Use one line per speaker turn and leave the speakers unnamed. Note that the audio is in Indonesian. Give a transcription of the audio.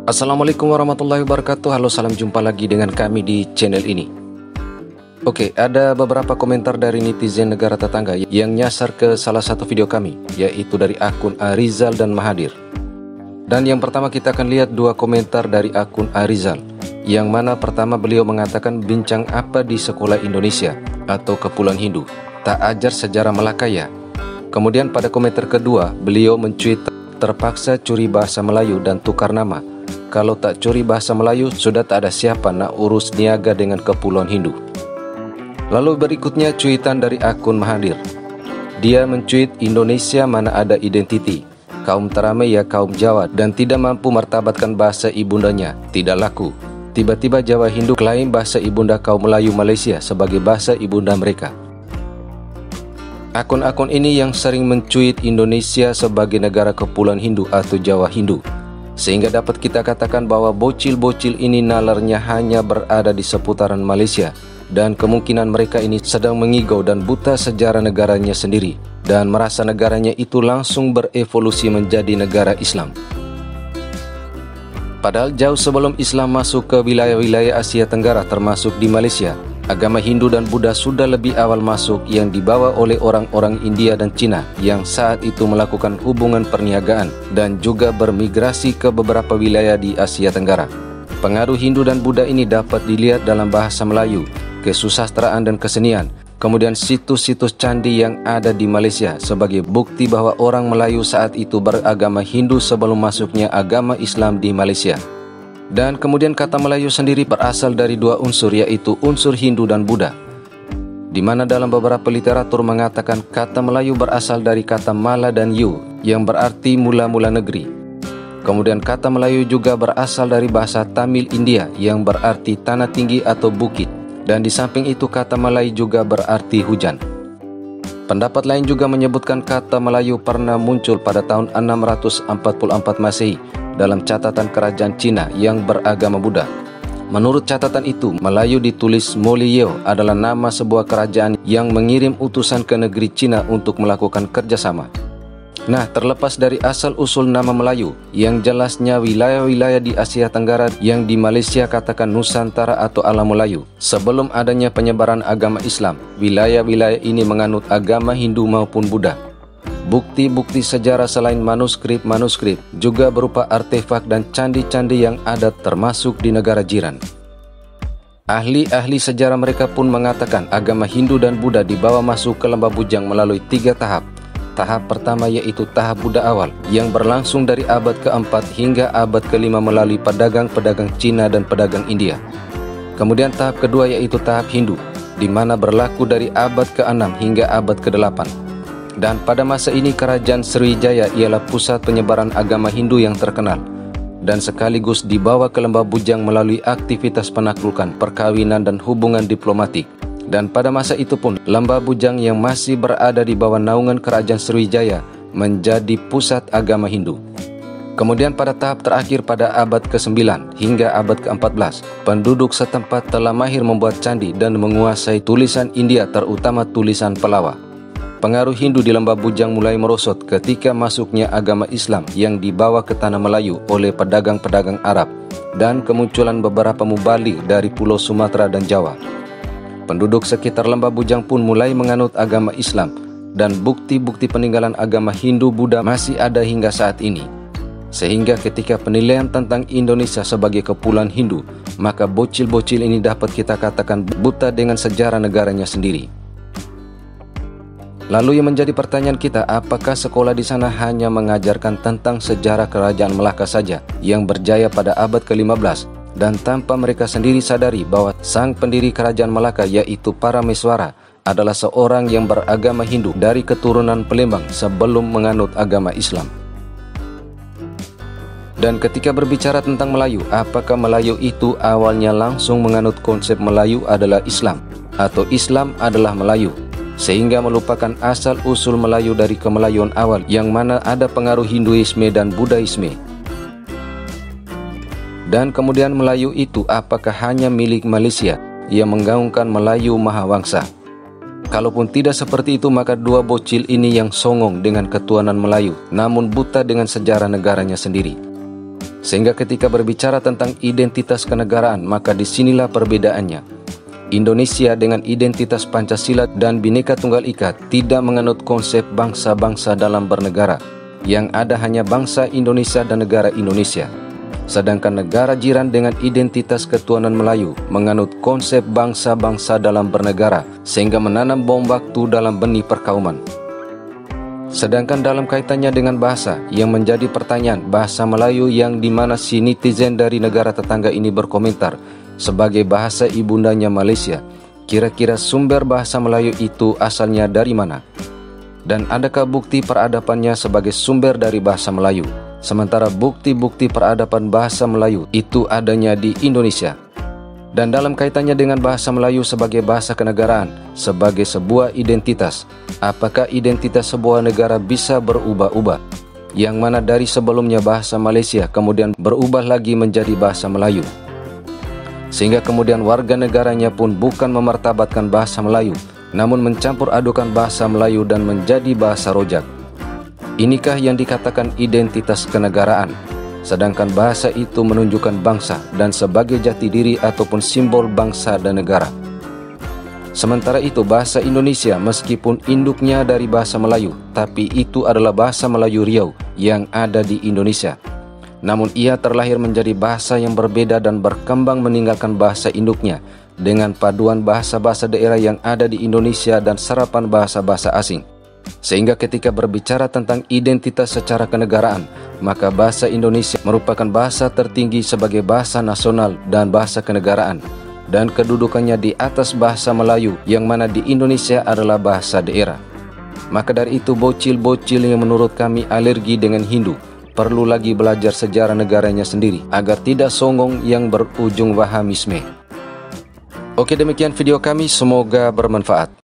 Assalamualaikum warahmatullahi wabarakatuh. Halo, salam jumpa lagi dengan kami di channel ini. Oke, ada beberapa komentar dari netizen negara tetangga yang nyasar ke salah satu video kami, yaitu dari akun Arizal dan Mahadir. Dan yang pertama kita akan lihat dua komentar dari akun Arizal, yang mana pertama beliau mengatakan bincang apa di sekolah Indonesia atau Kepulauan Hindu, tak ajar sejarah Melaka ya. Kemudian pada komentar kedua beliau mencuit terpaksa curi bahasa Melayu dan tukar nama. Kalau tak curi bahasa Melayu sudah tak ada siapa nak urus niaga dengan Kepulauan Hindu. Lalu berikutnya cuitan dari akun Mahadir. Dia mencuit Indonesia mana ada identiti, kaum Tarame ya kaum Jawa dan tidak mampu martabatkan bahasa ibundanya, tidak laku. Tiba-tiba Jawa Hindu klaim bahasa ibunda kaum Melayu Malaysia sebagai bahasa ibunda mereka. Akun-akun ini yang sering mencuit Indonesia sebagai negara Kepulauan Hindu atau Jawa Hindu, sehingga dapat kita katakan bahwa bocil-bocil ini nalarnya hanya berada di seputaran Malaysia, dan kemungkinan mereka ini sedang mengigau dan buta sejarah negaranya sendiri dan merasa negaranya itu langsung berevolusi menjadi negara Islam. Padahal jauh sebelum Islam masuk ke wilayah-wilayah Asia Tenggara termasuk di Malaysia, agama Hindu dan Buddha sudah lebih awal masuk yang dibawa oleh orang-orang India dan Cina yang saat itu melakukan hubungan perniagaan dan juga bermigrasi ke beberapa wilayah di Asia Tenggara. Pengaruh Hindu dan Buddha ini dapat dilihat dalam bahasa Melayu, kesusastraan dan kesenian, kemudian situs-situs candi yang ada di Malaysia sebagai bukti bahwa orang Melayu saat itu beragama Hindu sebelum masuknya agama Islam di Malaysia. Dan kemudian kata Melayu sendiri berasal dari dua unsur, yaitu unsur Hindu dan Buddha, di mana dalam beberapa literatur mengatakan kata Melayu berasal dari kata Mala dan Yu yang berarti mula-mula negeri. Kemudian kata Melayu juga berasal dari bahasa Tamil India yang berarti tanah tinggi atau bukit, dan di samping itu kata Melayu juga berarti hujan. Pendapat lain juga menyebutkan kata Melayu pernah muncul pada tahun 644 Masehi dalam catatan kerajaan Cina yang beragama Buddha. Menurut catatan itu, Melayu ditulis Moliyeo adalah nama sebuah kerajaan yang mengirim utusan ke negeri Cina untuk melakukan kerjasama. Nah, terlepas dari asal-usul nama Melayu, yang jelasnya wilayah-wilayah di Asia Tenggara yang di Malaysia katakan Nusantara atau Alam Melayu, sebelum adanya penyebaran agama Islam, wilayah-wilayah ini menganut agama Hindu maupun Buddha. Bukti-bukti sejarah selain manuskrip juga berupa artefak dan candi-candi yang ada termasuk di negara jiran. Ahli-ahli sejarah mereka pun mengatakan agama Hindu dan Buddha dibawa masuk ke Lembah Bujang melalui 3 tahap. Tahap pertama yaitu tahap Buddha awal yang berlangsung dari abad ke-4 hingga abad ke-5 melalui pedagang-pedagang Cina dan pedagang India. Kemudian tahap kedua yaitu tahap Hindu, di mana berlaku dari abad ke-6 hingga abad ke-8. Dan pada masa ini kerajaan Sriwijaya ialah pusat penyebaran agama Hindu yang terkenal dan sekaligus dibawa ke Lembah Bujang melalui aktivitas penaklukan, perkawinan dan hubungan diplomatik. Dan pada masa itu pun Lembah Bujang yang masih berada di bawah naungan kerajaan Sriwijaya menjadi pusat agama Hindu. Kemudian pada tahap terakhir pada abad ke-9 hingga abad ke-14, penduduk setempat telah mahir membuat candi dan menguasai tulisan India terutama tulisan Pelawa. Pengaruh Hindu di Lembah Bujang mulai merosot ketika masuknya agama Islam yang dibawa ke tanah Melayu oleh pedagang-pedagang Arab dan kemunculan beberapa mubalik dari Pulau Sumatera dan Jawa. Penduduk sekitar Lembah Bujang pun mulai menganut agama Islam dan bukti-bukti peninggalan agama Hindu-Buddha masih ada hingga saat ini. Sehingga ketika penilaian tentang Indonesia sebagai Kepulauan Hindu, maka bocil-bocil ini dapat kita katakan buta dengan sejarah negaranya sendiri. Lalu yang menjadi pertanyaan kita, apakah sekolah di sana hanya mengajarkan tentang sejarah kerajaan Melaka saja yang berjaya pada abad ke-15 dan tanpa mereka sendiri sadari bahwa sang pendiri kerajaan Melaka yaitu Parameswara adalah seorang yang beragama Hindu dari keturunan Palembang sebelum menganut agama Islam. Dan ketika berbicara tentang Melayu, apakah Melayu itu awalnya langsung menganut konsep Melayu adalah Islam atau Islam adalah Melayu, sehingga melupakan asal-usul Melayu dari kemelayuan awal yang mana ada pengaruh Hinduisme dan Buddhaisme. Dan kemudian Melayu itu apakah hanya milik Malaysia yang menggaungkan Melayu Mahawangsa? Kalaupun tidak seperti itu, maka dua bocil ini yang songong dengan ketuhanan Melayu, namun buta dengan sejarah negaranya sendiri. Sehingga ketika berbicara tentang identitas kenegaraan, maka disinilah perbedaannya. Indonesia dengan identitas Pancasila dan Bhinneka Tunggal Ika tidak menganut konsep bangsa-bangsa dalam bernegara. Yang ada hanya bangsa Indonesia dan negara Indonesia. Sedangkan negara jiran dengan identitas ketuhanan Melayu menganut konsep bangsa-bangsa dalam bernegara sehingga menanam bom waktu dalam benih perkauman. Sedangkan dalam kaitannya dengan bahasa yang menjadi pertanyaan, bahasa Melayu yang dimana si netizen dari negara tetangga ini berkomentar sebagai bahasa ibundanya Malaysia, kira-kira sumber bahasa Melayu itu asalnya dari mana? Dan adakah bukti peradabannya sebagai sumber dari bahasa Melayu? Sementara bukti-bukti peradaban bahasa Melayu itu adanya di Indonesia. Dan dalam kaitannya dengan bahasa Melayu sebagai bahasa kenegaraan, sebagai sebuah identitas, apakah identitas sebuah negara bisa berubah-ubah? Yang mana dari sebelumnya bahasa Malaysia kemudian berubah lagi menjadi bahasa Melayu. Sehingga kemudian warga negaranya pun bukan memartabatkan bahasa Melayu, namun mencampur adukan bahasa Melayu dan menjadi bahasa rojak. Inikah yang dikatakan identitas kenegaraan, sedangkan bahasa itu menunjukkan bangsa dan sebagai jati diri ataupun simbol bangsa dan negara. Sementara itu bahasa Indonesia meskipun induknya dari bahasa Melayu, tapi itu adalah bahasa Melayu Riau yang ada di Indonesia. Namun ia terlahir menjadi bahasa yang berbeda dan berkembang meninggalkan bahasa induknya dengan paduan bahasa-bahasa daerah yang ada di Indonesia dan serapan bahasa-bahasa asing. Sehingga ketika berbicara tentang identitas secara kenegaraan, maka bahasa Indonesia merupakan bahasa tertinggi sebagai bahasa nasional dan bahasa kenegaraan, dan kedudukannya di atas bahasa Melayu yang mana di Indonesia adalah bahasa daerah. Maka dari itu bocil-bocil yang menurut kami alergi dengan Hindu perlu lagi belajar sejarah negaranya sendiri agar tidak songong yang berujung Wahamisme. Oke, demikian video kami, semoga bermanfaat.